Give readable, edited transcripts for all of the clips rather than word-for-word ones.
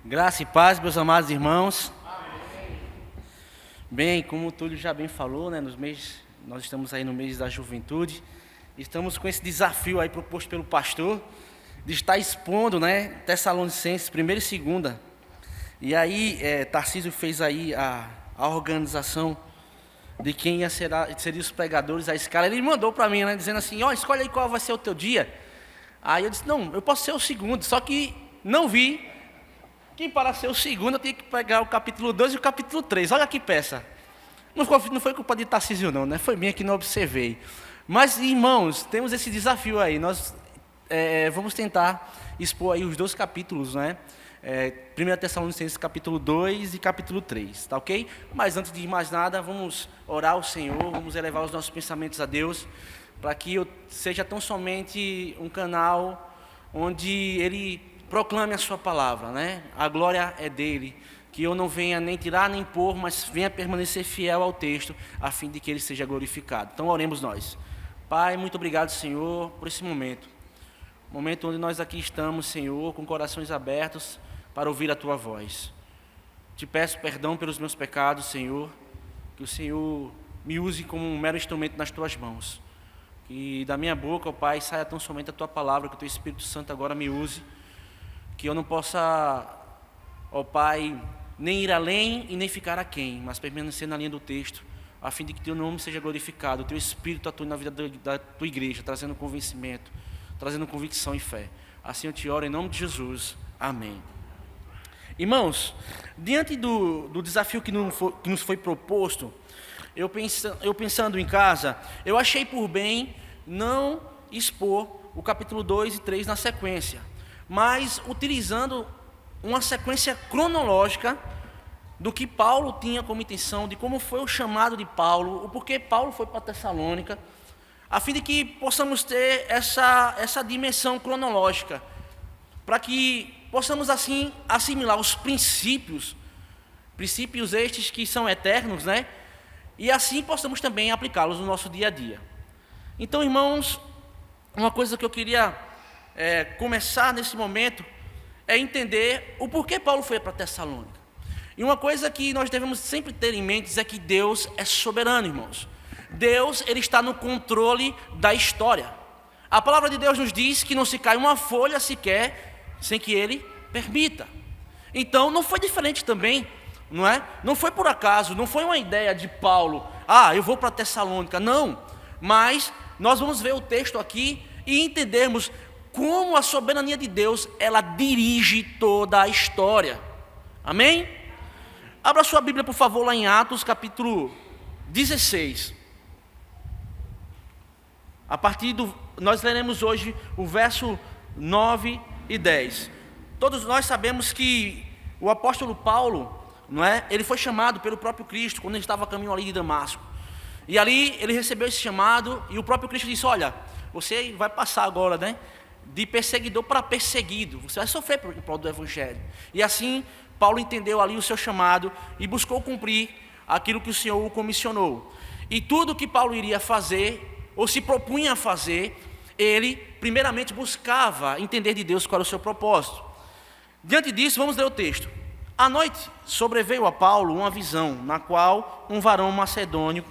Graça e paz, meus amados irmãos. Amém. Bem, como o Túlio já bem falou, né, nós estamos aí no mês da juventude. Estamos com esse desafio aí proposto pelo pastor de estar expondo, né, Tessalonicenses, 1ª e 2ª. E aí, Tarcísio fez aí a organização de quem seria os pregadores, a escala. Ele mandou para mim, né, dizendo assim, escolhe aí qual vai ser o teu dia. Aí eu disse, não, eu posso ser o segundo, só que não vi que para ser o segundo eu tinha que pegar o capítulo 2 e o capítulo 3. Olha que peça. Não foi culpa de Tarcísio não, né? Foi minha que não observei. Mas, irmãos, temos esse desafio aí. Nós vamos tentar expor aí os 2 capítulos, né? 1 Tessalonicenses capítulo 2 e capítulo 3, tá ok? Mas antes de mais nada, vamos orar ao Senhor, vamos elevar os nossos pensamentos a Deus, para que eu seja tão somente um canal onde Ele proclame a sua palavra, né? A glória é dele, que eu não venha nem tirar nem pôr, mas venha permanecer fiel ao texto, a fim de que ele seja glorificado. Então oremos nós. Pai, muito obrigado, Senhor, por esse momento onde nós aqui estamos, Senhor, com corações abertos para ouvir a tua voz. Te peço perdão pelos meus pecados, Senhor, que o Senhor me use como um mero instrumento nas tuas mãos, que da minha boca, ó Pai, saia tão somente a tua palavra, que o teu Espírito Santo agora me use, que eu não possa, ó Pai, nem ir além e nem ficar aquém, mas permanecer na linha do texto, a fim de que teu nome seja glorificado, o teu Espírito atue na vida da tua igreja, trazendo convencimento, trazendo convicção e fé. Assim eu te oro em nome de Jesus. Amém. Irmãos, diante do desafio que nos foi proposto, eu pensando em casa, eu achei por bem não expor o capítulo 2 e 3 na sequência, mas utilizando uma sequência cronológica do que Paulo tinha como intenção, de como foi o chamado de Paulo, o porquê Paulo foi para Tessalônica, a fim de que possamos ter essa dimensão cronológica, para que possamos assim assimilar os princípios estes que são eternos, né? E assim possamos também aplicá-los no nosso dia a dia. Então, irmãos, uma coisa que eu queria começar nesse momento é entender o porquê Paulo foi para Tessalônica. E uma coisa que nós devemos sempre ter em mente é que Deus é soberano, irmãos. Deus, Ele está no controle da história. A palavra de Deus nos diz que não se cai uma folha sequer sem que Ele permita. Então não foi diferente também, não é? Não foi por acaso, não foi uma ideia de Paulo, eu vou para Tessalônica, não. Mas nós vamos ver o texto aqui e entendermos como a soberania de Deus, ela dirige toda a história. Amém? Abra sua Bíblia, por favor, lá em Atos, capítulo 16. Nós leremos hoje o verso 9 e 10. Todos nós sabemos que o apóstolo Paulo, não é? Ele foi chamado pelo próprio Cristo, quando ele estava a caminho ali de Damasco. E ali ele recebeu esse chamado, e o próprio Cristo disse, olha, você vai passar agora, né, de perseguidor para perseguido, você vai sofrer por prol do Evangelho. E assim, Paulo entendeu ali o seu chamado e buscou cumprir aquilo que o Senhor o comissionou. E tudo que Paulo iria fazer, ou se propunha a fazer, ele primeiramente buscava entender de Deus qual era o seu propósito. Diante disso, vamos ler o texto. À noite, sobreveio a Paulo uma visão, na qual um varão macedônio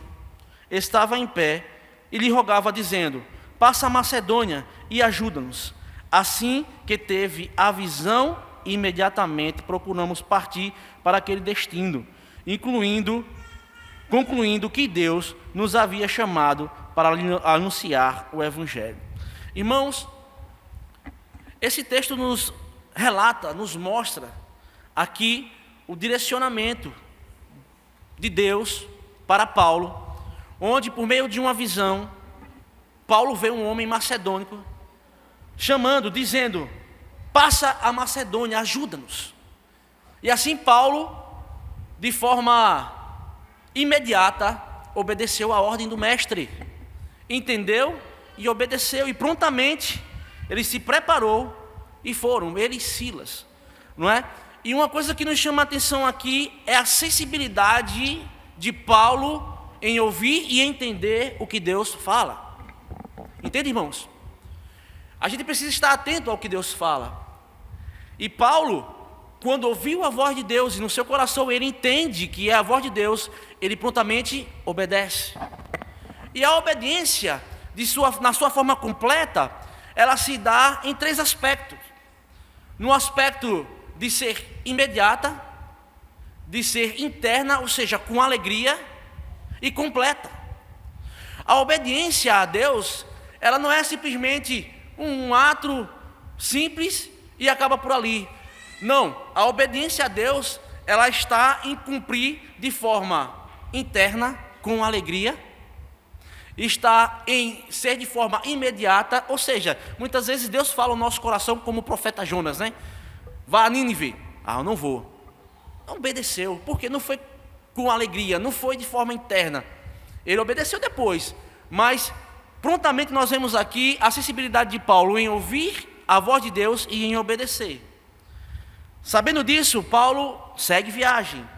estava em pé e lhe rogava, dizendo, passa a Macedônia e ajuda-nos. Assim que teve a visão, imediatamente procuramos partir para aquele destino, concluindo que Deus nos havia chamado para anunciar o Evangelho. Irmãos, esse texto nos relata, nos mostra aqui o direcionamento de Deus para Paulo, onde por meio de uma visão, Paulo vê um homem macedônico, dizendo, passa a Macedônia, ajuda-nos. E assim Paulo, de forma imediata, obedeceu a ordem do mestre, entendeu e obedeceu, e prontamente ele se preparou e foram, ele e Silas, não é? E uma coisa que nos chama a atenção aqui é a sensibilidade de Paulo em ouvir e entender o que Deus fala. Entende, irmãos? A gente precisa estar atento ao que Deus fala. E Paulo, quando ouviu a voz de Deus e no seu coração ele entende que é a voz de Deus, ele prontamente obedece. E a obediência, na sua forma completa, ela se dá em 3 aspectos. No aspecto de ser imediata, de ser interna, ou seja, com alegria, e completa. A obediência a Deus, ela não é simplesmente um ato simples e acaba por ali. Não, a obediência a Deus, ela está em cumprir de forma interna, com alegria, está em ser de forma imediata, ou seja, muitas vezes Deus fala no nosso coração como o profeta Jonas, né? Vá a Nínive. Eu não vou. Não obedeceu, porque não foi com alegria, não foi de forma interna. Ele obedeceu depois, mas prontamente nós vemos aqui a sensibilidade de Paulo em ouvir a voz de Deus e em obedecer. Sabendo disso, Paulo segue viagem.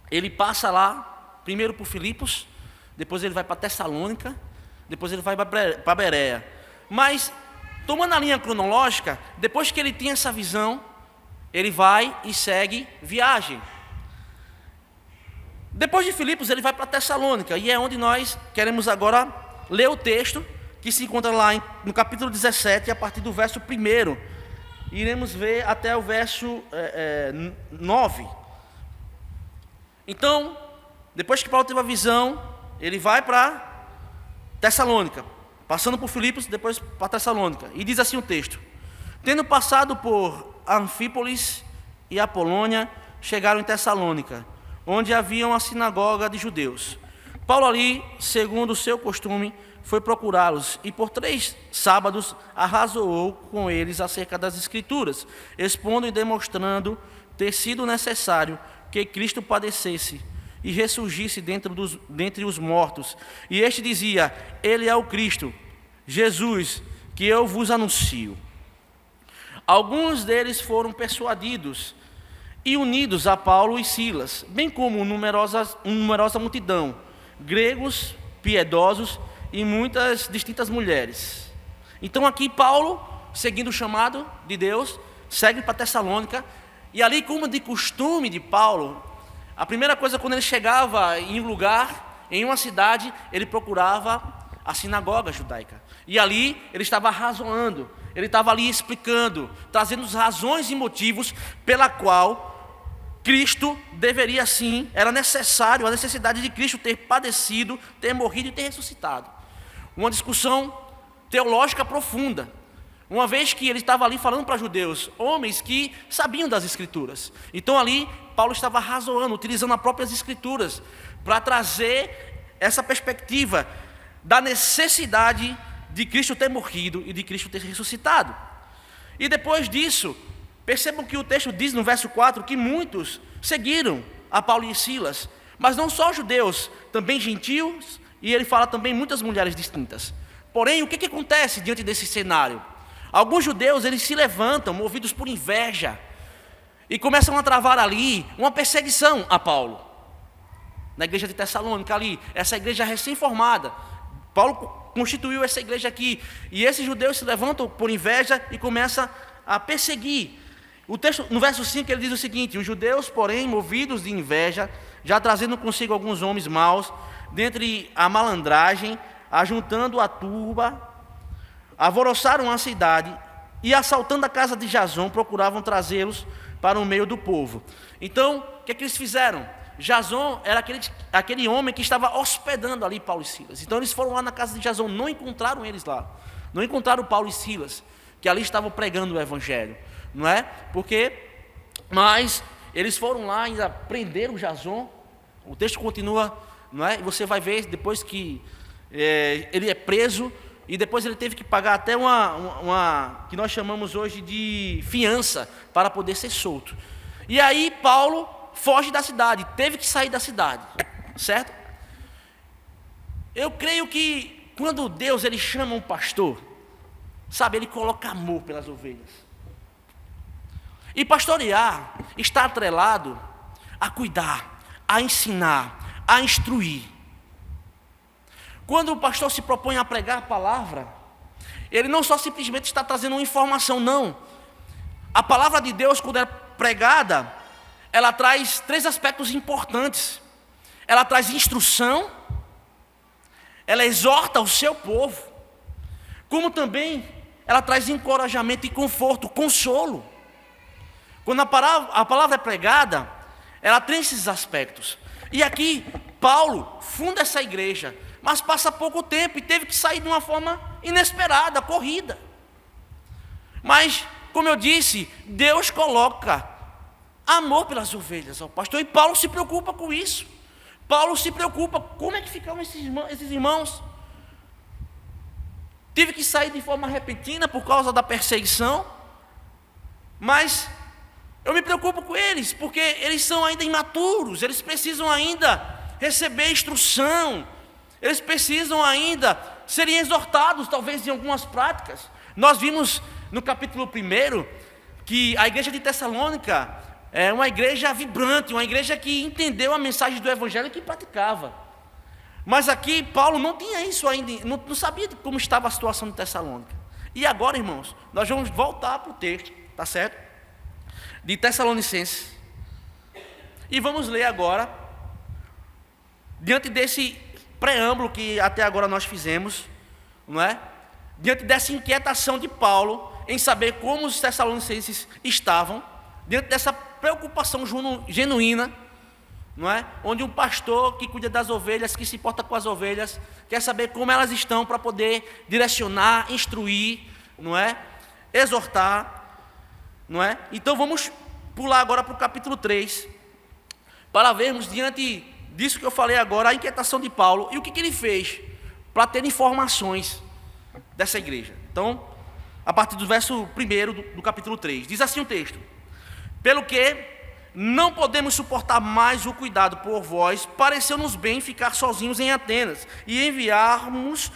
Ele passa lá, primeiro por Filipos, depois ele vai para Tessalônica, depois ele vai para Bereia. Mas, tomando a linha cronológica, depois que ele tem essa visão, ele vai e segue viagem. Depois de Filipos, ele vai para Tessalônica, e é onde nós queremos agora ler o texto, que se encontra lá no capítulo 17, a partir do verso 1. Iremos ver até o verso 9. Então, depois que Paulo teve a visão, ele vai para Tessalônica, passando por Filipos, depois para Tessalônica. E diz assim o texto: tendo passado por Anfípolis e Apolônia, chegaram em Tessalônica, onde havia uma sinagoga de judeus. Paulo ali, segundo o seu costume, foi procurá-los, e por 3 sábados arrazoou com eles acerca das Escrituras, expondo e demonstrando ter sido necessário que Cristo padecesse e ressurgisse dentre os mortos. E este dizia: Ele é o Cristo, Jesus, que eu vos anuncio. Alguns deles foram persuadidos e unidos a Paulo e Silas, bem como numerosa multidão, gregos, piedosos e muitas distintas mulheres. Então aqui Paulo, seguindo o chamado de Deus, segue para Tessalônica, e ali, como de costume de Paulo, a primeira coisa, quando ele chegava em um lugar, em uma cidade, ele procurava a sinagoga judaica. E ali ele estava razoando, ele estava ali explicando, trazendo as razões e motivos pela qual Cristo deveria sim, era necessário, a necessidade de Cristo ter padecido, ter morrido e ter ressuscitado. Uma discussão teológica profunda, uma vez que ele estava ali falando para judeus, homens que sabiam das Escrituras. Então ali Paulo estava razoando, utilizando as próprias Escrituras, para trazer essa perspectiva da necessidade de Cristo ter morrido e de Cristo ter ressuscitado. E depois disso, percebam que o texto diz no verso 4 que muitos seguiram a Paulo e Silas, mas não só judeus, também gentios, e ele fala também muitas mulheres distintas. Porém, o que acontece diante desse cenário? Alguns judeus, eles se levantam, movidos por inveja, e começam a travar ali uma perseguição a Paulo. Na igreja de Tessalônica ali, essa igreja recém-formada, Paulo constituiu essa igreja aqui, e esses judeus se levantam por inveja e começam a perseguir. O texto, no verso 5, ele diz o seguinte: os judeus, porém, movidos de inveja, já trazendo consigo alguns homens maus, dentre a malandragem, ajuntando a turba, alvoroçaram a cidade e, assaltando a casa de Jasão, procuravam trazê-los para o meio do povo. Então, o que eles fizeram? Jasão era aquele homem que estava hospedando ali Paulo e Silas. Então eles foram lá na casa de Jasão, não encontraram eles lá, não encontraram Paulo e Silas, que ali estavam pregando o evangelho, não é? Mas eles foram lá, ainda prenderam Jasão. O texto continua, não é? E você vai ver depois que ele é preso, e depois ele teve que pagar até uma que nós chamamos hoje de fiança para poder ser solto. E aí Paulo foge da cidade, teve que sair da cidade, certo? Eu creio que quando Deus ele chama um pastor, sabe, ele coloca amor pelas ovelhas. E pastorear está atrelado a cuidar, a ensinar, a instruir. Quando o pastor se propõe a pregar a palavra, ele não só simplesmente está trazendo uma informação, não. A palavra de Deus, quando é pregada, ela traz 3 aspectos importantes. Ela traz instrução, ela exorta o seu povo, como também ela traz encorajamento e conforto, consolo. Quando a palavra é pregada, ela tem esses aspectos. E aqui, Paulo funda essa igreja, mas passa pouco tempo e teve que sair de uma forma inesperada, corrida. Mas, como eu disse, Deus coloca amor pelas ovelhas, ó pastor, e Paulo se preocupa com isso. Paulo se preocupa, como é que ficaram esses irmãos? Tive que sair de forma repentina por causa da perseguição, mas eu me preocupo com eles, porque eles são ainda imaturos, eles precisam ainda receber instrução, eles precisam ainda serem exortados, talvez em algumas práticas. Nós vimos no capítulo 1 que a igreja de Tessalônica é uma igreja vibrante, uma igreja que entendeu a mensagem do Evangelho e que praticava. Mas aqui Paulo não tinha isso ainda, não sabia de como estava a situação de Tessalônica. E agora, irmãos, nós vamos voltar para o texto, tá certo? De Tessalonicenses. E vamos ler agora, diante desse preâmbulo que até agora nós fizemos, não é? Diante dessa inquietação de Paulo em saber como os tessalonicenses estavam, diante dessa preocupação genuína, não é? Onde um pastor que cuida das ovelhas, que se importa com as ovelhas, quer saber como elas estão para poder direcionar, instruir, não é? Exortar, não é? Então vamos pular agora para o capítulo 3, para vermos diante disso que eu falei agora, a inquietação de Paulo e o que ele fez para ter informações dessa igreja. Então, a partir do verso 1 do capítulo 3, diz assim o texto: pelo que não podemos suportar mais o cuidado por vós, pareceu-nos bem ficar sozinhos em Atenas e enviarmos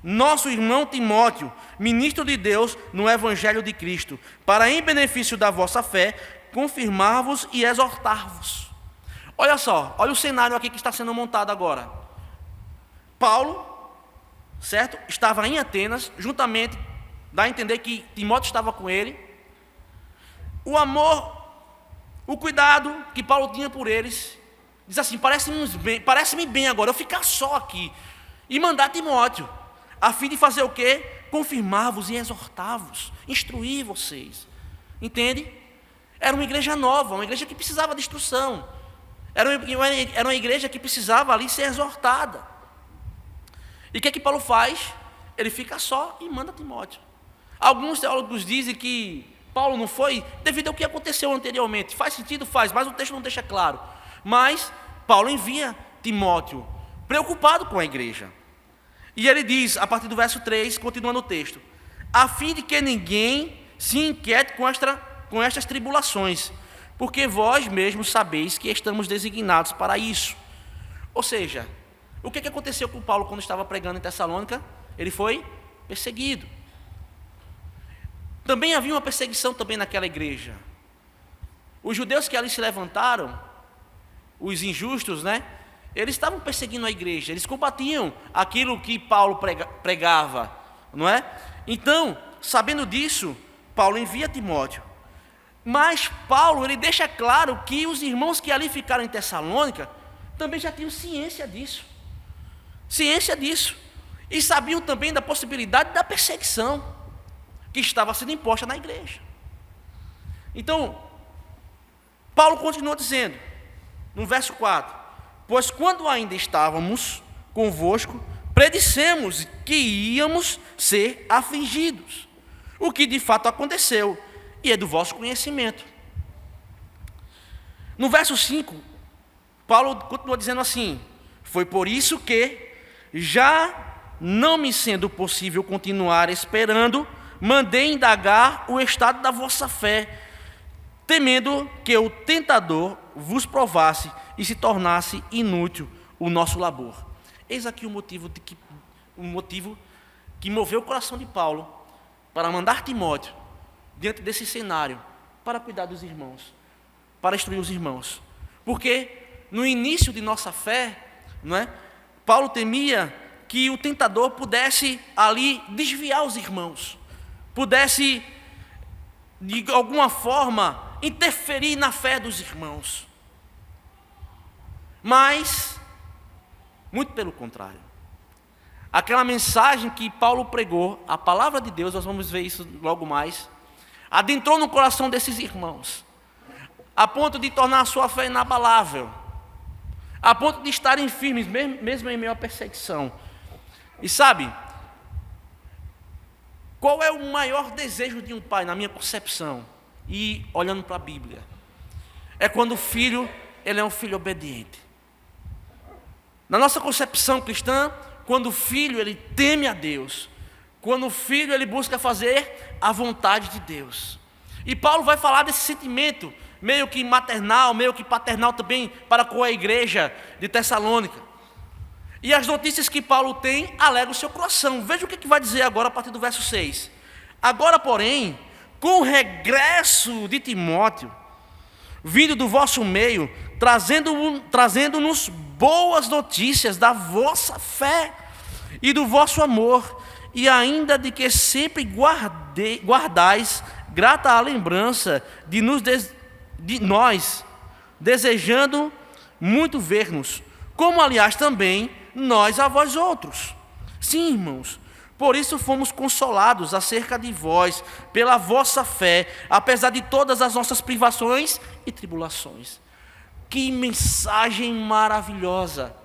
nosso irmão Timóteo, ministro de Deus no Evangelho de Cristo, para em benefício da vossa fé, confirmar-vos e exortar-vos. Olha só, olha o cenário aqui que está sendo montado agora. Paulo, certo? Estava em Atenas, juntamente, dá a entender que Timóteo estava com ele. O amor, o cuidado que Paulo tinha por eles, diz assim, parece-me bem agora eu ficar só aqui e mandar Timóteo, a fim de fazer o quê? Confirmar-vos e exortar-vos, instruir vocês. Entende? Era uma igreja nova, uma igreja que precisava de instrução. Era uma igreja que precisava ali ser exortada. E o que é que Paulo faz? Ele fica só e manda Timóteo. Alguns teólogos dizem que Paulo não foi devido ao que aconteceu anteriormente. Faz sentido? Faz, mas o texto não deixa claro. Mas Paulo envia Timóteo, preocupado com a igreja. E ele diz, a partir do verso 3, continuando o texto: a fim de que ninguém se inquiete com estas tribulações, porque vós mesmos sabeis que estamos designados para isso. Ou seja, o que aconteceu com Paulo quando estava pregando em Tessalônica? Ele foi perseguido. Também havia uma perseguição também naquela igreja. Os judeus que ali se levantaram, os injustos, né? Eles estavam perseguindo a igreja, eles combatiam aquilo que Paulo pregava, não é? Então, sabendo disso, Paulo envia Timóteo. Mas Paulo, ele deixa claro que os irmãos que ali ficaram em Tessalônica também já tinham ciência disso. E sabiam também da possibilidade da perseguição que estava sendo imposta na igreja. Então, Paulo continua dizendo, no verso 4: pois quando ainda estávamos convosco, predissemos que íamos ser afligidos, o que de fato aconteceu, e é do vosso conhecimento. No verso 5, Paulo continua dizendo assim: foi por isso que, já não me sendo possível continuar esperando, mandei indagar o estado da vossa fé, temendo que o tentador vos provasse e se tornasse inútil o nosso labor. Eis aqui o motivo que moveu o coração de Paulo para mandar Timóteo diante desse cenário, para cuidar dos irmãos, para instruir os irmãos. Porque no início de nossa fé, não é? Paulo temia que o tentador pudesse ali desviar os irmãos, pudesse de alguma forma interferir na fé dos irmãos. Mas, muito pelo contrário. Aquela mensagem que Paulo pregou, a palavra de Deus, nós vamos ver isso logo mais, adentrou no coração desses irmãos, a ponto de tornar a sua fé inabalável, a ponto de estarem firmes, mesmo em meio à perseguição. E sabe, qual é o maior desejo de um pai, na minha concepção, e olhando para a Bíblia? É quando o filho, ele é um filho obediente. Na nossa concepção cristã, quando o filho, ele teme a Deus, quando o filho, ele busca fazer a vontade de Deus. E Paulo vai falar desse sentimento, meio que maternal, meio que paternal também, para com a igreja de Tessalônica. E as notícias que Paulo tem alegram o seu coração. Veja o que vai dizer agora a partir do verso 6. Agora, porém, com o regresso de Timóteo, vindo do vosso meio, trazendo-nos boas notícias da vossa fé e do vosso amor, e ainda de que sempre guardais grata a lembrança de nós, desejando muito ver-nos, como aliás também nós a vós outros. Sim, irmãos, por isso fomos consolados acerca de vós, pela vossa fé, apesar de todas as nossas privações e tribulações. Que mensagem maravilhosa!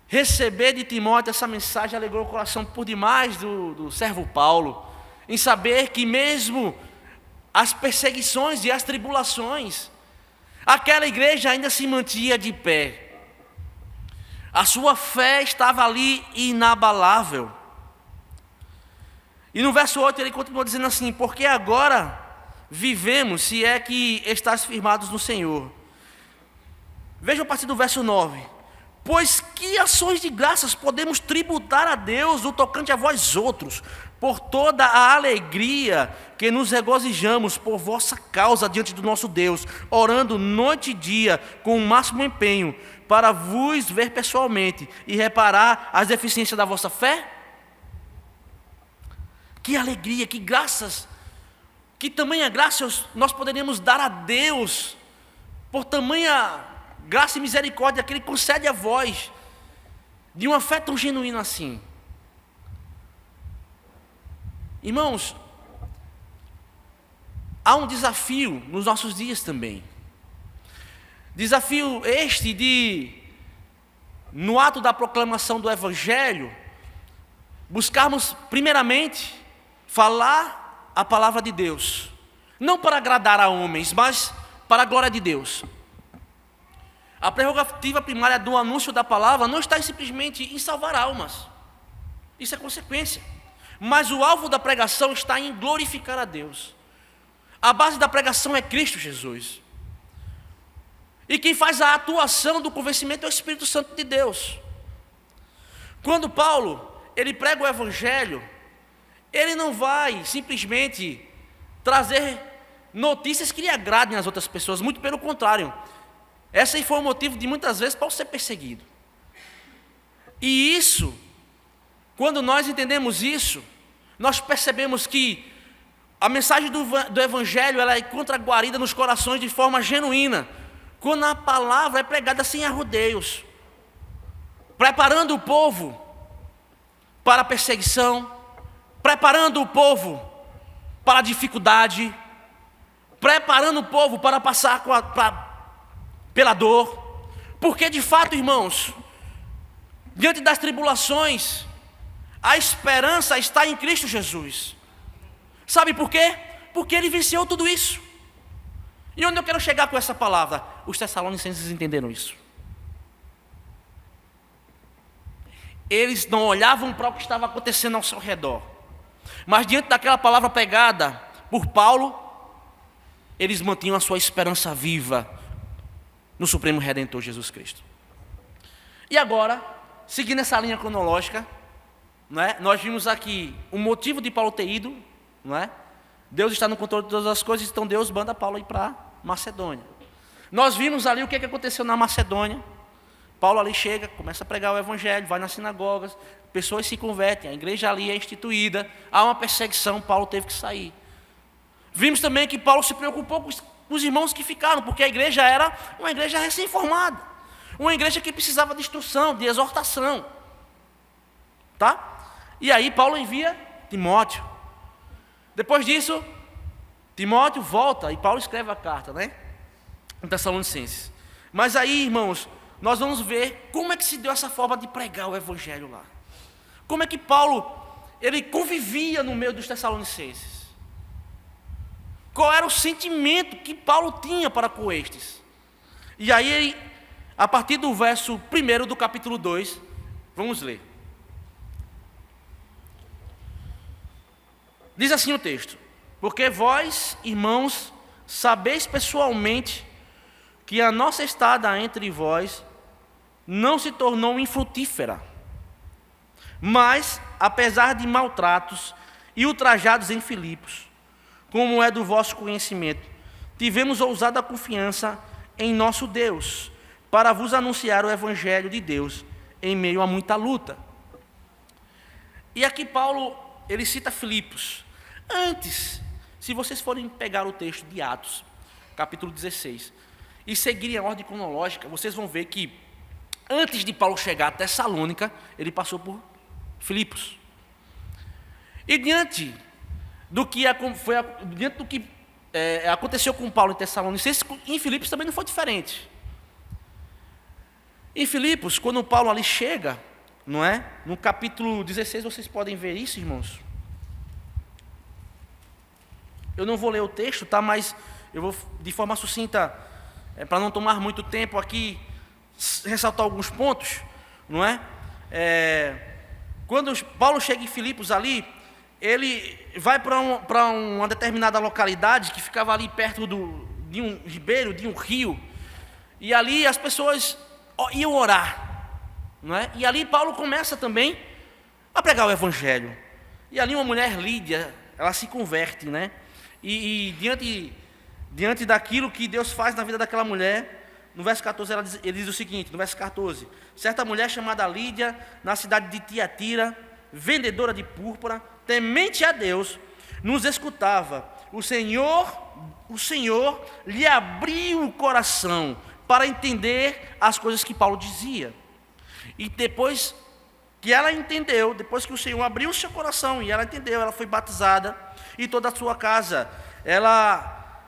Receber de Timóteo essa mensagem alegrou o coração por demais do servo Paulo, em saber que mesmo as perseguições e as tribulações, aquela igreja ainda se mantinha de pé. A sua fé estava ali inabalável. E no verso 8 ele continua dizendo assim: porque agora vivemos, se é que estás firmados no Senhor. Veja a partir do verso 9. Pois que ações de graças podemos tributar a Deus no tocante a vós outros, por toda a alegria que nos regozijamos por vossa causa diante do nosso Deus, orando noite e dia com o máximo empenho, para vos ver pessoalmente e reparar as deficiências da vossa fé? Que alegria, que graças, que tamanha graça nós poderíamos dar a Deus, por tamanha graça e misericórdia que Ele concede a vós, de uma fé tão genuína assim. Irmãos, há um desafio nos nossos dias também. Desafio este de, no ato da proclamação do Evangelho, buscarmos primeiramente falar a palavra de Deus, não para agradar a homens, mas para a glória de Deus. A prerrogativa primária do anúncio da palavra não está simplesmente em salvar almas, isso é consequência, mas o alvo da pregação está em glorificar a Deus. A base da pregação é Cristo Jesus. E quem faz a atuação do convencimento é o Espírito Santo de Deus. Quando Paulo, ele prega o Evangelho, ele não vai simplesmente trazer notícias que lhe agradem às outras pessoas, muito pelo contrário. Esse aí foi o motivo de muitas vezes Paulo ser perseguido. E isso, quando nós entendemos isso, nós percebemos que a mensagem do Evangelho, ela encontra guarida nos corações de forma genuína, quando a palavra é pregada sem arrodeios, preparando o povo para a perseguição, preparando o povo para a dificuldade, preparando o povo para passar pela dor, porque de fato, irmãos, diante das tribulações, a esperança está em Cristo Jesus. Sabe por quê? Porque Ele venceu tudo isso. E onde eu quero chegar com essa palavra? Os tessalonicenses entenderam isso. Eles não olhavam para o que estava acontecendo ao seu redor, mas diante daquela palavra pregada por Paulo, eles mantinham a sua esperança viva no Supremo Redentor Jesus Cristo. E agora, seguindo essa linha cronológica, não é? Nós vimos aqui o motivo de Paulo ter ido, não é? Deus está no controle de todas as coisas, então Deus manda Paulo ir para Macedônia. Nós vimos ali o que aconteceu na Macedônia. Paulo ali chega, começa a pregar o Evangelho, vai nas sinagogas, pessoas se convertem, a igreja ali é instituída, há uma perseguição, Paulo teve que sair. Vimos também que Paulo se preocupou com os irmãos que ficaram, porque a igreja era uma igreja recém-formada, uma igreja que precisava de instrução, de exortação. Tá? E aí Paulo envia Timóteo. Depois disso, Timóteo volta e Paulo escreve a carta, né? Em Tessalonicenses. Mas aí, irmãos, nós vamos ver como é que se deu essa forma de pregar o evangelho lá. Como é que Paulo, ele convivia no meio dos Tessalonicenses. Qual era o sentimento que Paulo tinha para com estes. E aí, a partir do verso 1 do capítulo 2, vamos ler. Diz assim o texto: porque vós, irmãos, sabeis pessoalmente que a nossa estada entre vós não se tornou infrutífera, mas, apesar de maltratos e ultrajados em Filipos, como é do vosso conhecimento, tivemos ousada confiança em nosso Deus, para vos anunciar o Evangelho de Deus, em meio a muita luta. E aqui Paulo, ele cita Filipos. Antes, se vocês forem pegar o texto de Atos, capítulo 16, e seguirem a ordem cronológica, vocês vão ver que, antes de Paulo chegar a Tessalônica, ele passou por Filipos. E diante do que aconteceu com Paulo em Tessalônica, em Filipos também não foi diferente. Em Filipos, quando Paulo ali chega, não é? No capítulo 16, vocês podem ver isso, irmãos. Eu não vou ler o texto, tá? Mas eu vou, de forma sucinta, para não tomar muito tempo aqui, ressaltar alguns pontos, não é? Quando Paulo chega em Filipos ali, ele vai para uma determinada localidade que ficava ali perto de um ribeiro, de um rio, e ali as pessoas iam orar, não é? E ali Paulo começa também a pregar o evangelho. E ali uma mulher, Lídia, ela se converte, né? E diante daquilo que Deus faz na vida daquela mulher, no verso 14 ele diz o seguinte, no verso 14: certa mulher chamada Lídia, na cidade de Tiatira, vendedora de púrpura, temente a Deus, nos escutava. O Senhor lhe abriu o coração para entender as coisas que Paulo dizia. E depois que ela entendeu, depois que o Senhor abriu o seu coração e ela entendeu, ela foi batizada, e toda a sua casa, ela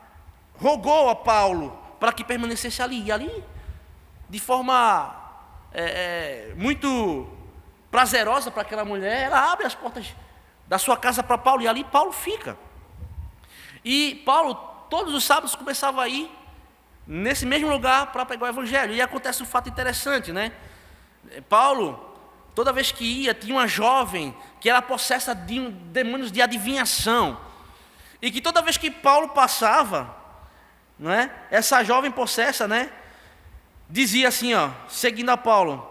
rogou a Paulo para que permanecesse ali. E ali, de forma muito prazerosa para aquela mulher, ela abre as portas da sua casa para Paulo, e ali Paulo fica. E Paulo, todos os sábados, começava a ir nesse mesmo lugar para pregar o evangelho. E acontece um fato interessante, né? Paulo, toda vez que ia, tinha uma jovem que era possessa de demônios de adivinhação, e que toda vez que Paulo passava, não é? Essa jovem possessa, né, dizia assim, seguindo a Paulo,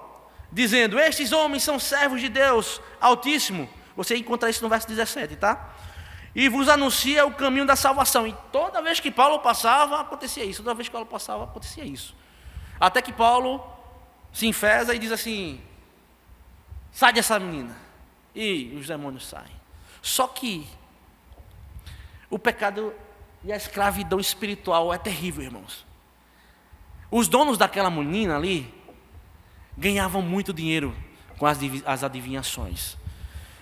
dizendo: estes homens são servos de Deus Altíssimo. Você encontra isso no verso 17, tá? E vos anuncia o caminho da salvação. E toda vez que Paulo passava, acontecia isso. Toda vez que Paulo passava, acontecia isso. Até que Paulo se enfesa e diz assim: sai dessa menina. E os demônios saem. Só que o pecado e a escravidão espiritual é terrível, irmãos. Os donos daquela menina ali ganhavam muito dinheiro com as adivinhações.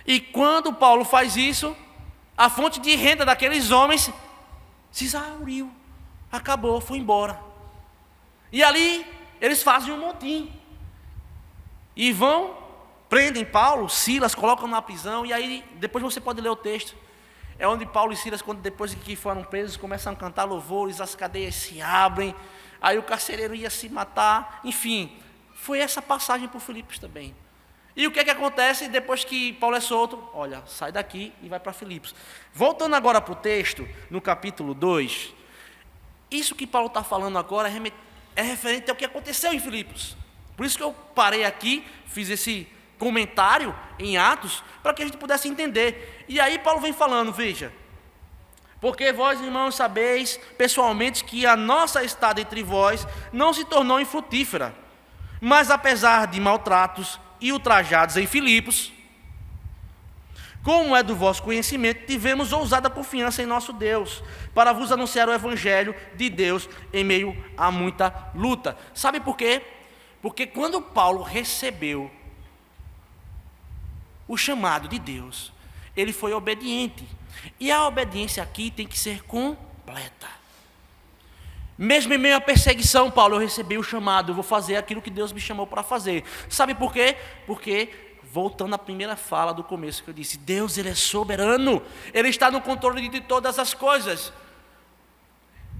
E quando Paulo faz isso, a fonte de renda daqueles homens se exauriu, acabou, foi embora. E ali eles fazem um motim e vão, prendem Paulo, Silas, colocam na prisão. E aí depois você pode ler o texto. É onde Paulo e Silas, depois que foram presos, começam a cantar louvores, as cadeias se abrem, aí o carcereiro ia se matar. Enfim, foi essa passagem por Filipos também. E o que é que acontece depois que Paulo é solto? Olha, sai daqui e vai para Filipos. Voltando agora para o texto, no capítulo 2, isso que Paulo está falando agora é referente ao que aconteceu em Filipos. Por isso que eu parei aqui, fiz esse comentário em Atos, para que a gente pudesse entender. E aí Paulo vem falando, veja: porque vós, irmãos, sabeis pessoalmente que a nossa estada entre vós não se tornou infrutífera, mas apesar de maltratos e ultrajados em Filipos, Como é do vosso conhecimento, tivemos ousada confiança em nosso Deus, para vos anunciar o Evangelho de Deus em meio a muita luta. Sabe por quê? Porque quando Paulo recebeu o chamado de Deus, ele foi obediente. E a obediência aqui tem que ser completa. Mesmo em meio à perseguição, Paulo, eu recebi o chamado, eu vou fazer aquilo que Deus me chamou para fazer. Sabe por quê? Porque, voltando à primeira fala do começo que eu disse, Deus, Ele é soberano, Ele está no controle de todas as coisas,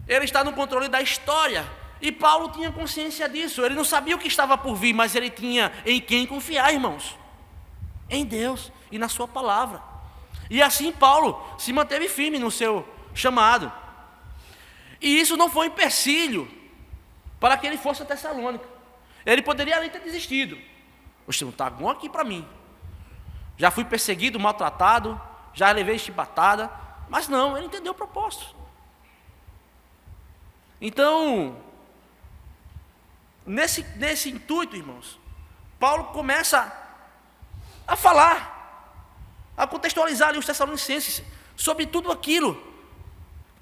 Ele está no controle da história, e Paulo tinha consciência disso. Ele não sabia o que estava por vir, mas ele tinha em quem confiar, irmãos, em Deus e na sua palavra. E assim Paulo se manteve firme no seu chamado, e isso não foi um empecilho para que ele fosse a Tessalônica. Ele poderia ali ter desistido. Você não está bom aqui para mim. Já fui perseguido, maltratado, já levei chibatada. Mas não, ele entendeu o propósito. Então, nesse intuito, irmãos, Paulo começa a falar, a contextualizar ali os Tessalonicenses sobre tudo aquilo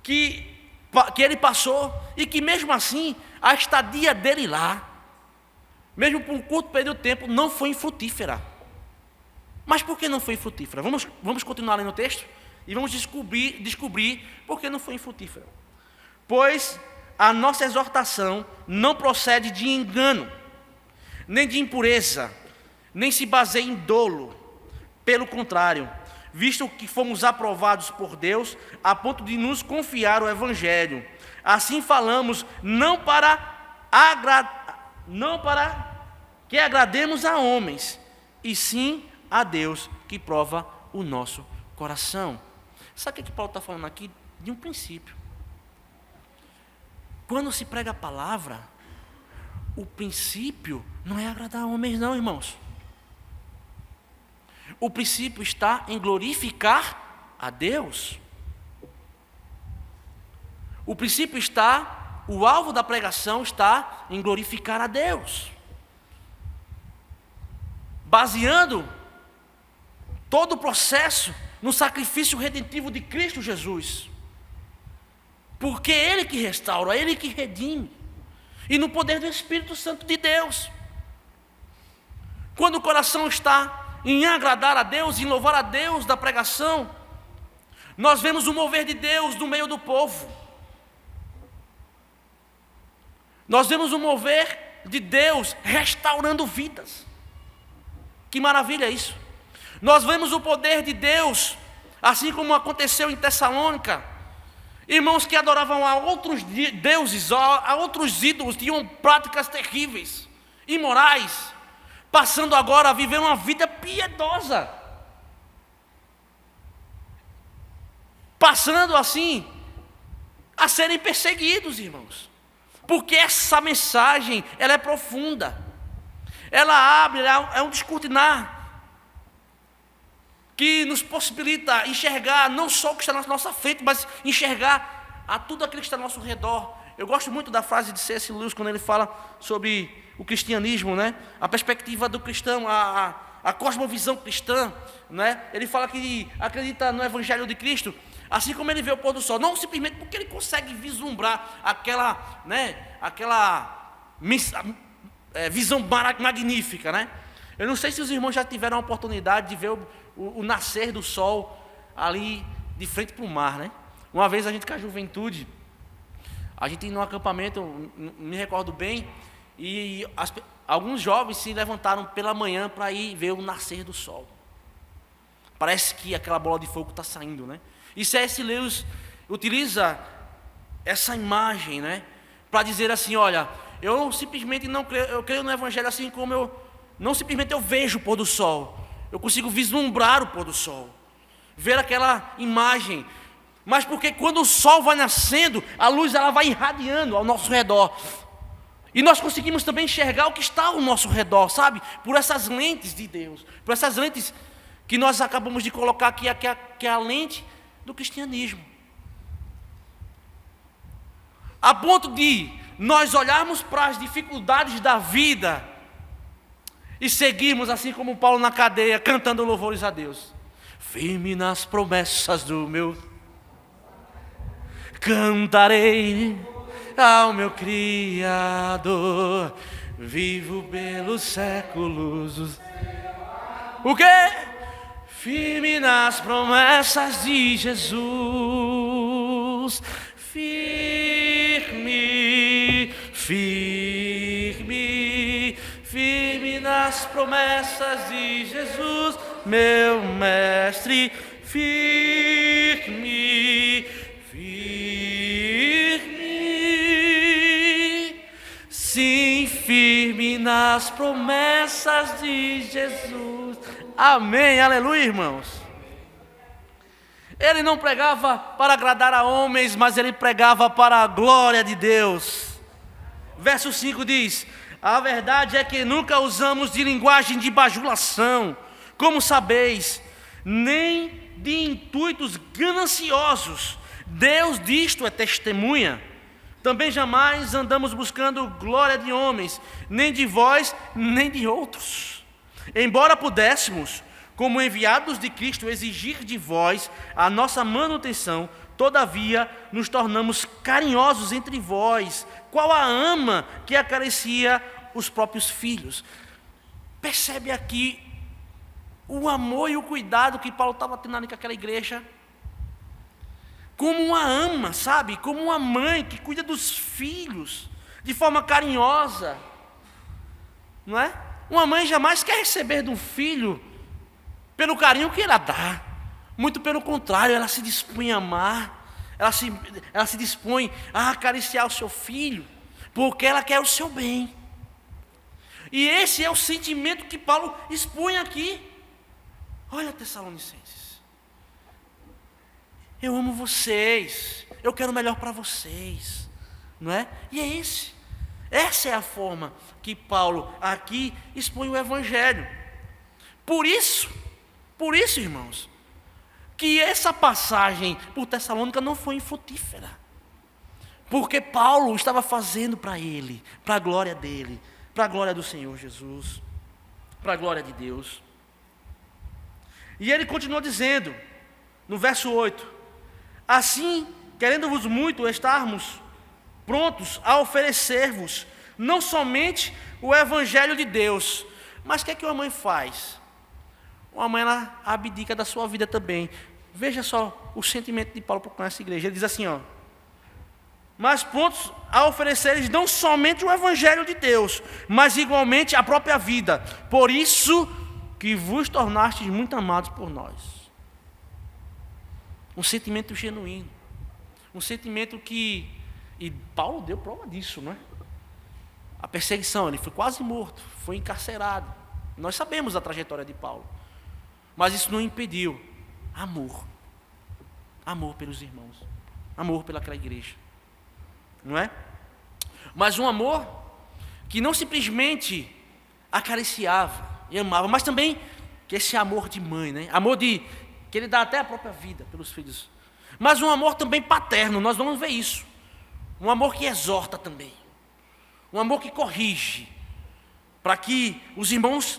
que ele passou, e que mesmo assim, a estadia dele lá, mesmo por um curto período de tempo, não foi infrutífera. Mas por que não foi infrutífera? Vamos continuar lendo o texto e vamos descobrir por que não foi infrutífera. Pois a nossa exortação não procede de engano, nem de impureza, nem se baseia em dolo. Pelo contrário, visto que fomos aprovados por Deus a ponto de nos confiar o Evangelho, assim falamos não para que agrademos a homens, e sim a Deus que prova o nosso coração. Sabe o que Paulo está falando aqui? De um princípio. Quando se prega a palavra, o princípio não é agradar a homens não, irmãos. O princípio está em glorificar a Deus. O princípio está, o alvo da pregação está em glorificar a Deus, baseando todo o processo no sacrifício redentivo de Cristo Jesus, porque é Ele que restaura, é Ele que redime, e no poder do Espírito Santo de Deus. Quando o coração está em agradar a Deus, em louvar a Deus da pregação, nós vemos o mover de Deus no meio do povo. Nós vemos o mover de Deus restaurando vidas. Que maravilha isso! Nós vemos o poder de Deus, assim como aconteceu em Tessalônica. Irmãos que adoravam a outros deuses, a outros ídolos, tinham práticas terríveis, imorais, passando agora a viver uma vida piedosa, passando assim a serem perseguidos, irmãos, porque essa mensagem, ela é profunda, ela abre, é um descortinar que nos possibilita enxergar não só o que está na nossa frente, mas enxergar a tudo aquilo que está ao nosso redor. Eu gosto muito da frase de C.S. Lewis, quando ele fala sobre o cristianismo, né? A perspectiva do cristão, a cosmovisão cristã, né? Ele fala que acredita no Evangelho de Cristo, assim como ele vê o pôr do sol, não simplesmente porque ele consegue vislumbrar aquela visão magnífica, né? Eu não sei se os irmãos já tiveram a oportunidade de ver o nascer do sol ali de frente para o mar, né? Uma vez a gente com a juventude, a gente ia num acampamento, me recordo bem, e alguns jovens se levantaram pela manhã para ir ver o nascer do sol. Parece que aquela bola de fogo está saindo, né? E C.S. Lewis utiliza essa imagem, né, para dizer assim: olha, eu simplesmente não creio, eu creio no Evangelho assim como não simplesmente eu vejo o pôr do sol, eu consigo vislumbrar o pôr do sol, ver aquela imagem, mas porque quando o sol vai nascendo, a luz ela vai irradiando ao nosso redor, e nós conseguimos também enxergar o que está ao nosso redor, sabe? Por essas lentes de Deus, por essas lentes que nós acabamos de colocar aqui, que é a lente do cristianismo. A ponto de nós olharmos para as dificuldades da vida e seguirmos assim como Paulo na cadeia, cantando louvores a Deus. firme nas promessas do meu. Cantarei ao meu Criador, vivo pelos séculos. O quê? Firme nas promessas de Jesus. Firme, firme, firme nas promessas de Jesus, meu mestre. Firme, firme, sim, firme nas promessas de Jesus. Amém, aleluia, irmãos. Ele não pregava para agradar a homens, mas ele pregava para a glória de Deus. Verso 5 diz: a verdade é que nunca usamos de linguagem de bajulação, como sabeis, nem de intuitos gananciosos. Deus disto é testemunha. Também jamais andamos buscando glória de homens, nem de vós, nem de outros. Embora pudéssemos, como enviados de Cristo, exigir de vós a nossa manutenção, todavia nos tornamos carinhosos entre vós, qual a ama que acaricia os próprios filhos. Percebe aqui o amor e o cuidado que Paulo estava tendo com aquela igreja? Como uma ama, sabe? Como uma mãe que cuida dos filhos de forma carinhosa, não é? Uma mãe jamais quer receber de um filho pelo carinho que ela dá. Muito pelo contrário, ela se dispõe a amar, ela se dispõe a acariciar o seu filho, porque ela quer o seu bem. E esse é o sentimento que Paulo expõe aqui. Olha, Tessalonicenses, eu amo vocês, eu quero o melhor para vocês, não é? E é essa é a forma que Paulo aqui expõe o Evangelho. Por isso, irmãos, que essa passagem por Tessalônica não foi infrutífera, porque Paulo estava fazendo para ele, para a glória dele, para a glória do Senhor Jesus, para a glória de Deus. E ele continuou dizendo, no verso 8: assim, querendo-vos muito estarmos prontos a oferecer-vos, não somente o Evangelho de Deus, mas o que é que uma mãe faz? Uma mãe, ela abdica da sua vida também. Veja só o sentimento de Paulo para essa igreja. Ele diz assim, ó: mas prontos a oferecer não somente o Evangelho de Deus, mas igualmente a própria vida. Por isso que vos tornastes muito amados por nós. Um sentimento genuíno. Um sentimento que... E Paulo deu prova disso, não é? A perseguição, ele foi quase morto, foi encarcerado. Nós sabemos a trajetória de Paulo. Mas isso não impediu amor. Amor pelos irmãos. Amor pelaquela igreja. Não é? Mas um amor que não simplesmente acariciava e amava, mas também que esse amor de mãe, né? Amor que ele dá até a própria vida pelos filhos. Mas um amor também paterno, nós vamos ver isso. Um amor que exorta também. Um amor que corrige, para que os irmãos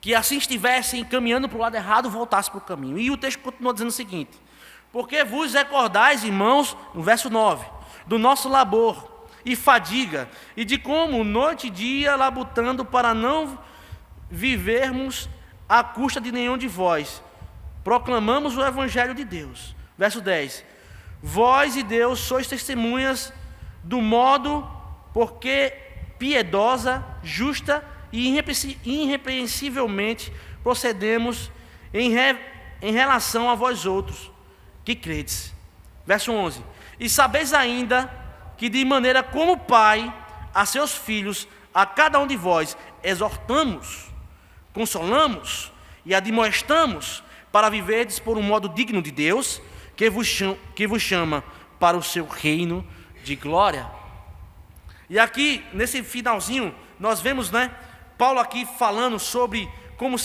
que assim estivessem caminhando para o lado errado voltassem para o caminho. E o texto continua dizendo o seguinte: porque vos recordais, irmãos, no verso 9, do nosso labor e fadiga, e de como noite e dia labutando para não vivermos à custa de nenhum de vós, proclamamos o Evangelho de Deus. Verso 10: vós e Deus sois testemunhas do modo porque piedosa, justa e irrepreensivelmente procedemos em relação a vós outros que credes. Verso 11: e sabeis ainda que de maneira como Pai a seus filhos, a cada um de vós exortamos, consolamos e admoestamos para viverdes por um modo digno de Deus, que vos chama para o seu reino de glória. E aqui, nesse finalzinho, nós vemos, né, Paulo aqui falando sobre como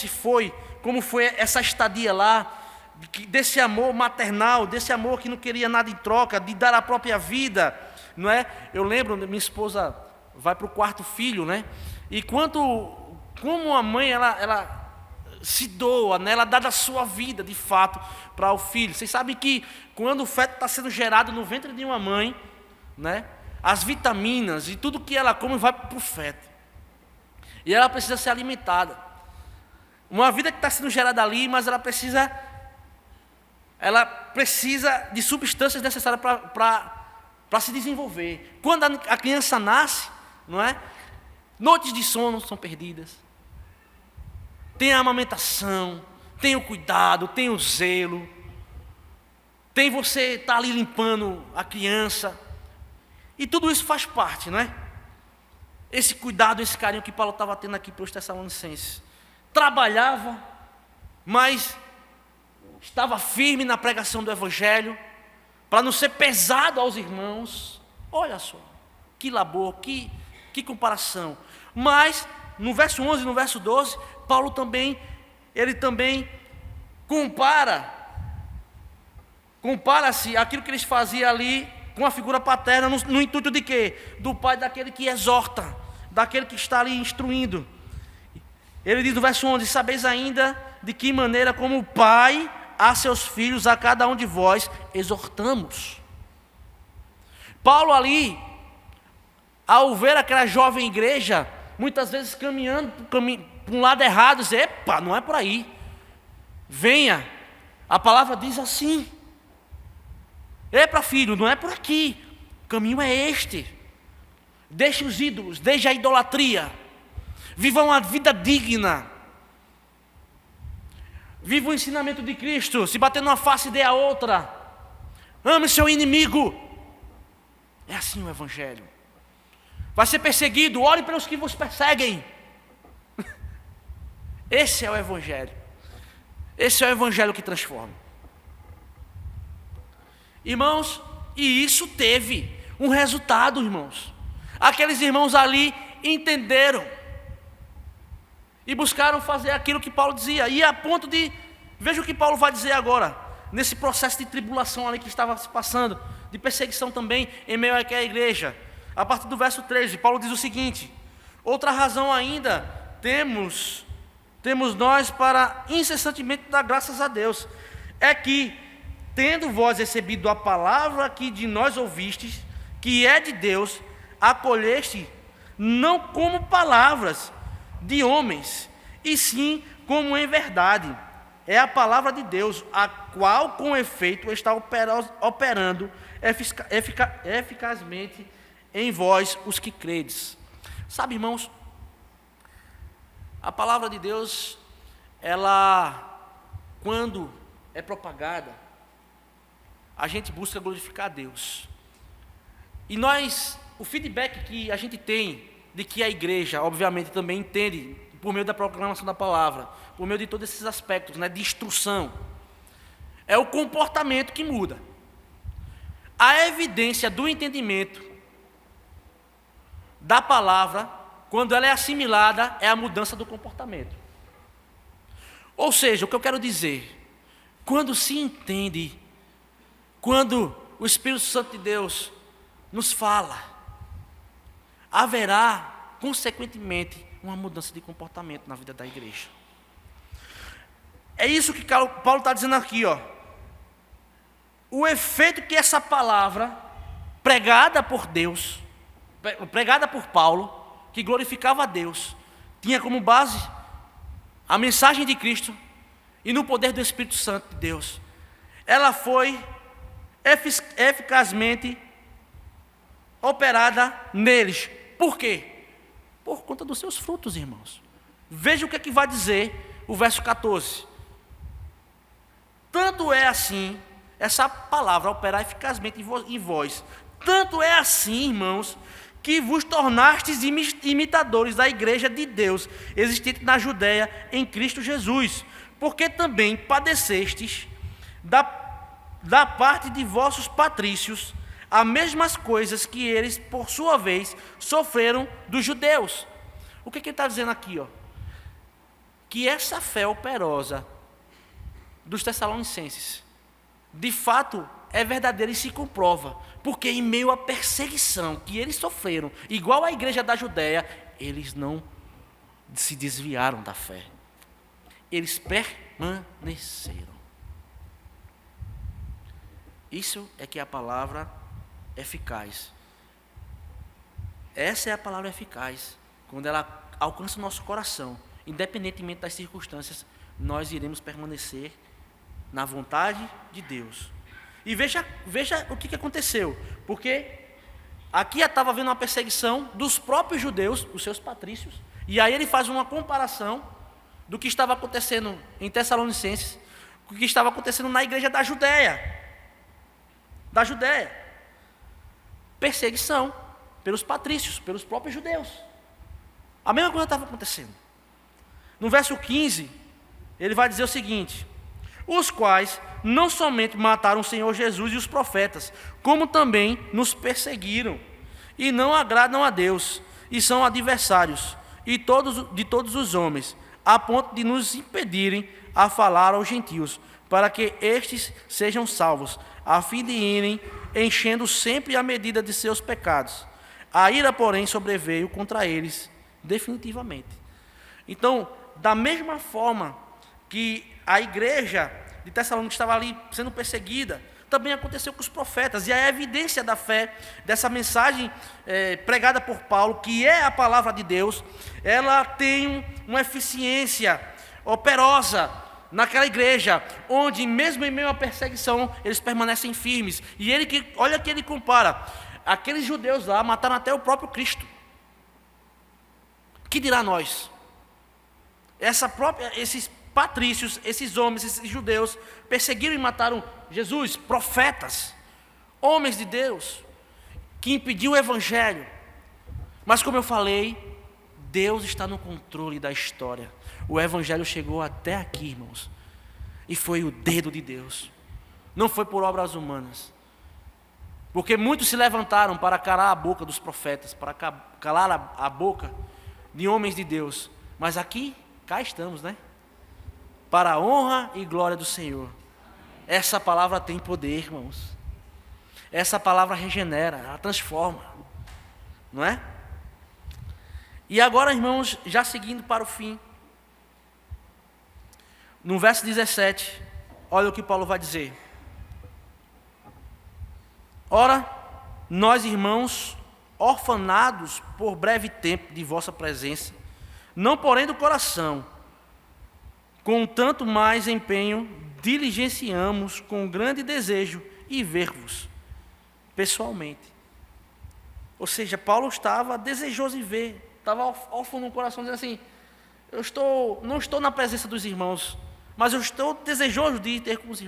foi essa estadia lá, desse amor maternal, desse amor que não queria nada em troca, de dar a própria vida, não é? Eu lembro, minha esposa vai para o quarto filho, né? E como a mãe, ela se doa, né? Ela dá da sua vida, de fato, para o filho. Vocês sabem que quando o feto está sendo gerado no ventre de uma mãe, né? As vitaminas e tudo que ela come vai para o feto. E ela precisa ser alimentada. Uma vida que está sendo gerada ali, mas ela precisa de substâncias necessárias para se desenvolver. Quando a criança nasce, não é? Noites de sono são perdidas. Tem a amamentação, tem o cuidado, tem o zelo. Tem você estar ali limpando a criança. E tudo isso faz parte, não é? Esse cuidado, esse carinho que Paulo estava tendo aqui para os Tessalonicenses. Trabalhava, mas estava firme na pregação do Evangelho, para não ser pesado aos irmãos. Olha só, que labor, que comparação. Mas, no verso 11 e no verso 12, Paulo também compara-se aquilo que eles faziam ali com a figura paterna, no intuito de quê? Do pai daquele que exorta, daquele que está ali instruindo. Ele diz no verso 11, sabeis ainda de que maneira como o pai a seus filhos, a cada um de vós, exortamos. Paulo ali, ao ver aquela jovem igreja, muitas vezes caminhando para um lado errado, diz, epa, não é por aí. Venha, a palavra diz assim. Epa, filho, não é por aqui. O caminho é este. Deixe os ídolos, deixe a idolatria. Viva uma vida digna. Viva o ensinamento de Cristo. Se bater numa face, dê a outra. Ame seu inimigo. É assim o Evangelho. Vai ser perseguido, ore pelos que vos perseguem. Esse é o Evangelho. Esse é o Evangelho que transforma. Irmãos, e isso teve um resultado, irmãos. Aqueles irmãos ali entenderam e buscaram fazer aquilo que Paulo dizia. E a ponto de, veja o que Paulo vai dizer agora, nesse processo de tribulação ali que estava se passando, de perseguição também em meio àquela igreja. A partir do verso 13, Paulo diz o seguinte: outra razão ainda temos nós para incessantemente dar graças a Deus, é que, tendo vós recebido a palavra que de nós ouvistes, que é de Deus, acolheste não como palavras de homens, e sim como em verdade. É a palavra de Deus, a qual com efeito está operando eficazmente em vós os que credes. Sabe, irmãos, a palavra de Deus, ela, quando é propagada, a gente busca glorificar a Deus. E o feedback que a gente tem de que a igreja, obviamente, também entende, por meio da proclamação da palavra, por meio de todos esses aspectos, né, de instrução, é o comportamento que muda. A evidência do entendimento da palavra, quando ela é assimilada, é a mudança do comportamento. Ou seja, o que eu quero dizer, quando se entende, quando o Espírito Santo de Deus nos fala, haverá, consequentemente, uma mudança de comportamento na vida da igreja. É isso que Paulo está dizendo aqui, ó. O efeito que essa palavra, pregada por Deus, pregada por Paulo, que glorificava a Deus, tinha como base a mensagem de Cristo e no poder do Espírito Santo de Deus. Ela foi eficazmente operada neles. Por quê? Por conta dos seus frutos, irmãos. Veja o que é que vai dizer o verso 14. Tanto é assim, essa palavra operar eficazmente em vós, tanto é assim, irmãos, que vos tornastes imitadores da igreja de Deus, existente na Judéia em Cristo Jesus, porque também padecestes da parte de vossos patrícios as mesmas coisas que eles, por sua vez, sofreram dos judeus. O que ele está dizendo aqui? Ó? Que essa fé operosa dos Tessalonicenses, de fato, é verdadeira e se comprova, porque em meio à perseguição que eles sofreram, igual à igreja da Judéia, eles não se desviaram da fé. eles permaneceram. Isso é que é a palavra eficaz. Essa é a palavra eficaz. Quando ela alcança o nosso coração, independentemente das circunstâncias, nós iremos permanecer na vontade de Deus. E veja o que aconteceu. Porque aqui estava havendo uma perseguição dos próprios judeus, os seus patrícios. E aí ele faz uma comparação do que estava acontecendo em Tessalonicenses, com o que estava acontecendo na igreja da Judéia. Perseguição pelos patrícios, pelos próprios judeus. A mesma coisa estava acontecendo. No verso 15, ele vai dizer o seguinte: os quais não somente mataram o Senhor Jesus e os profetas, como também nos perseguiram, e não agradam a Deus, e são adversários de todos os homens, a ponto de nos impedirem a falar aos gentios, para que estes sejam salvos, a fim de irem enchendo sempre a medida de seus pecados. A ira, porém, sobreveio contra eles definitivamente. Então, da mesma forma que a igreja de Tessalônica estava ali sendo perseguida, também aconteceu com os profetas. E a evidência da fé, dessa mensagem pregada por Paulo, que é a palavra de Deus, ela tem uma eficiência operosa naquela igreja, onde mesmo em meio à perseguição, eles permanecem firmes. E olha que ele compara, aqueles judeus lá mataram até o próprio Cristo. Que dirá nós? Esses patrícios, esses homens, esses judeus, perseguiram e mataram Jesus, profetas, homens de Deus, que impediu o evangelho. Mas como eu falei, Deus está no controle da história. O evangelho chegou até aqui, irmãos, e foi o dedo de Deus, não foi por obras humanas. Porque muitos se levantaram para calar a boca dos profetas, para calar a boca de homens de Deus. Mas cá estamos, né? Para a honra e glória do Senhor. Essa palavra tem poder, irmãos. Essa palavra regenera, ela transforma, não é? E agora, irmãos, já seguindo para o fim, no verso 17, olha o que Paulo vai dizer. Ora, nós, irmãos, orfanados por breve tempo de vossa presença, não porém do coração, com tanto mais empenho, diligenciamos com grande desejo e ver-vos pessoalmente. Ou seja, Paulo estava desejoso em ver, estava órfão no coração, dizendo assim: não estou na presença dos irmãos, mas eu estou desejoso de ter com os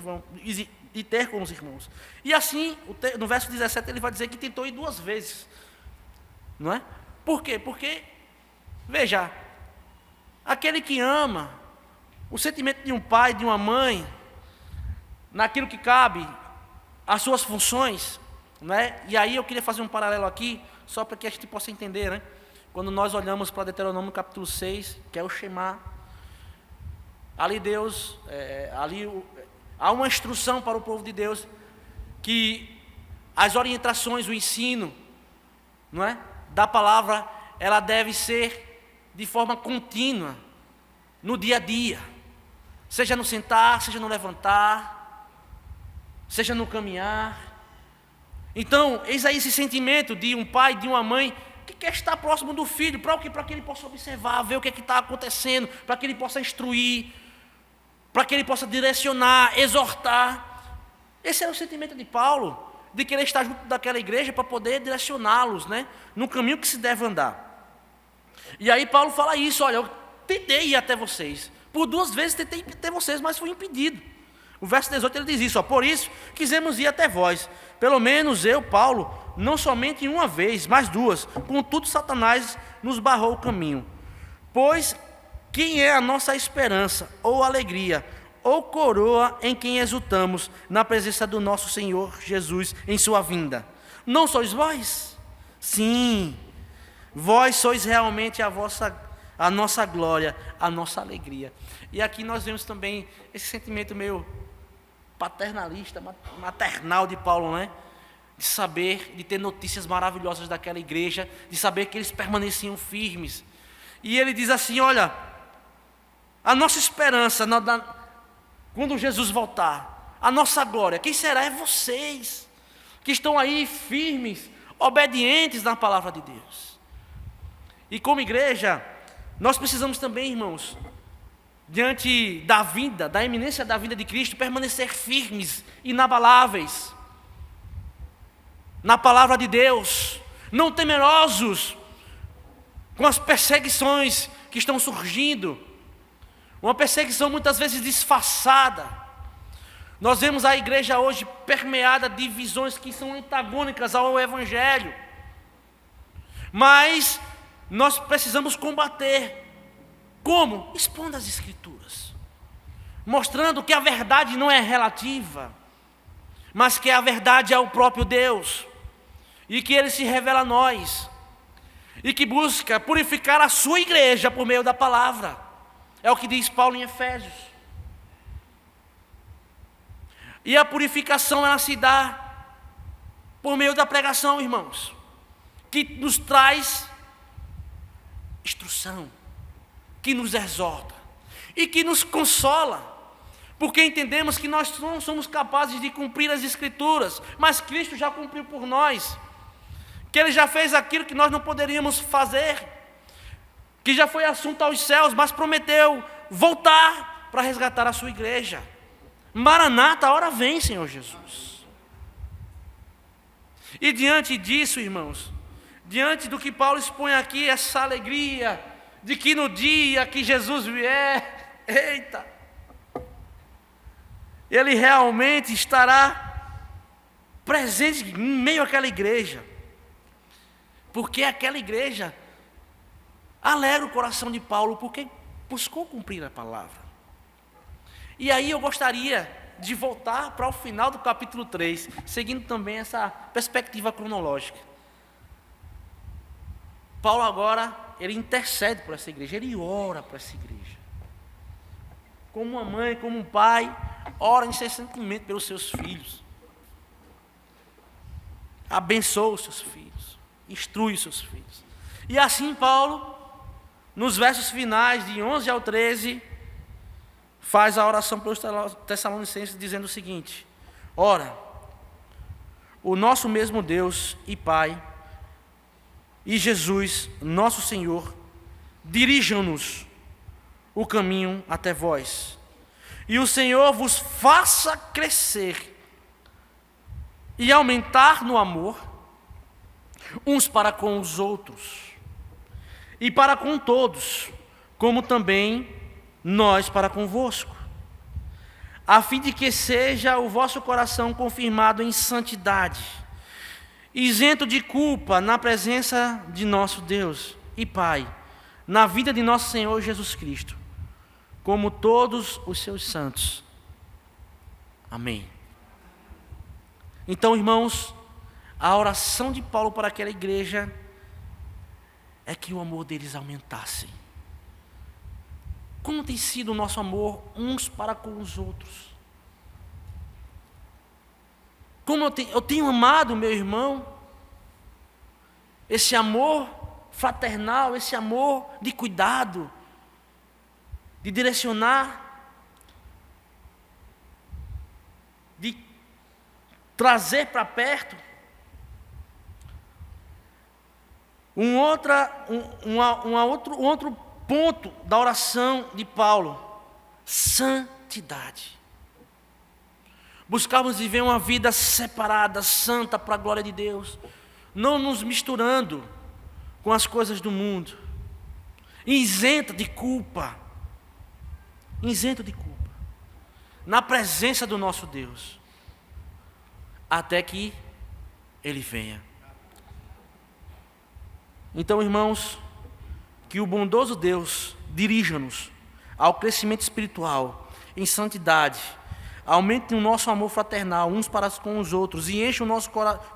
irmãos. E assim, no verso 17, ele vai dizer que tentou ir 2 vezes. Não é? Por quê? Porque, veja, aquele que ama, o sentimento de um pai, de uma mãe, naquilo que cabe às suas funções, não é? E aí eu queria fazer um paralelo aqui, só para que a gente possa entender, né? Quando nós olhamos para Deuteronômio capítulo 6, que é o Shema, ali Deus, há uma instrução para o povo de Deus, que as orientações, o ensino, não é? Da palavra, ela deve ser de forma contínua, no dia a dia, seja no sentar, seja no levantar, seja no caminhar. Então, eis aí esse sentimento de um pai, de uma mãe, que quer estar próximo do filho, para que ele possa observar, ver o que está acontecendo, para que ele possa instruir, para que ele possa direcionar, exortar. Esse é o sentimento de Paulo, de querer estar junto daquela igreja para poder direcioná-los, né, no caminho que se deve andar. E aí Paulo fala isso: olha, eu tentei ir até vocês, por 2 vezes tentei ir até vocês, mas fui impedido. O verso 18 ele diz isso: por isso quisemos ir até vós, pelo menos eu, Paulo, não somente uma vez, mas 2, contudo Satanás nos barrou o caminho. Pois quem é a nossa esperança, ou alegria, ou coroa em quem exultamos na presença do nosso Senhor Jesus em sua vinda? Não sois vós? Sim, vós sois realmente a nossa glória, a nossa alegria. E aqui nós vemos também esse sentimento meio paternalista, maternal de Paulo, né? De saber, de ter notícias maravilhosas daquela igreja, de saber que eles permaneciam firmes. E ele diz assim: olha, a nossa esperança, quando Jesus voltar, a nossa glória, quem será? É vocês, que estão aí firmes, obedientes na palavra de Deus. E como igreja, nós precisamos também, irmãos, diante da vinda, da iminência da vinda de Cristo, permanecer firmes, inabaláveis, na palavra de Deus, não temerosos com as perseguições que estão surgindo, uma perseguição muitas vezes disfarçada. Nós vemos a igreja hoje permeada de visões que são antagônicas ao Evangelho, mas nós precisamos combater. Como? Expondo as Escrituras, mostrando que a verdade não é relativa, mas que a verdade é o próprio Deus, e que Ele se revela a nós, e que busca purificar a sua igreja por meio da palavra. É o que diz Paulo em Efésios. E a purificação, ela se dá por meio da pregação, irmãos, que nos traz instrução, que nos exorta e que nos consola, porque entendemos que nós não somos capazes de cumprir as Escrituras, mas Cristo já cumpriu por nós, que Ele já fez aquilo que nós não poderíamos fazer, que já foi assunto aos céus, mas prometeu voltar para resgatar a sua igreja. Maranata, a hora vem, Senhor Jesus. E diante disso, irmãos, diante do que Paulo expõe aqui, essa alegria de que no dia que Jesus vier, eita, Ele realmente estará presente em meio àquela igreja, porque aquela igreja alegra o coração de Paulo, porque buscou cumprir a palavra. E aí eu gostaria de voltar para o final do capítulo 3, seguindo também essa perspectiva cronológica. Paulo agora, ele intercede por essa igreja, ele ora por essa igreja. Como uma mãe, como um pai, ora incessantemente pelos seus filhos. Abençoa os seus filhos, instrui os seus filhos. E assim Paulo, nos versos finais de 11 ao 13, faz a oração pelos Tessalonicenses dizendo o seguinte: ora, o nosso mesmo Deus e Pai, e Jesus, nosso Senhor, dirijam-nos o caminho até vós, e o Senhor vos faça crescer e aumentar no amor, uns para com os outros, e para com todos, como também nós para convosco, a fim de que seja o vosso coração confirmado em santidade, isento de culpa na presença de nosso Deus e Pai, na vida de nosso Senhor Jesus Cristo, como todos os seus santos. Amém. Então, irmãos, a oração de Paulo para aquela igreja é que o amor deles aumentasse. Como tem sido o nosso amor uns para com os outros? Como eu tenho amado meu irmão, esse amor fraternal, esse amor de cuidado, de direcionar, de trazer para perto. Um outro ponto da oração de Paulo: santidade. Buscamos viver uma vida separada, santa, para a glória de Deus, não nos misturando com as coisas do mundo, isenta de culpa, na presença do nosso Deus, até que Ele venha. Então, irmãos, que o bondoso Deus dirija-nos ao crescimento espiritual, em santidade, aumente o nosso amor fraternal uns para com os outros e enche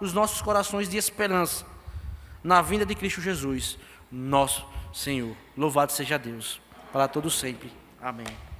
os nossos corações de esperança na vinda de Cristo Jesus, nosso Senhor. Louvado seja Deus, para todos sempre. Amém.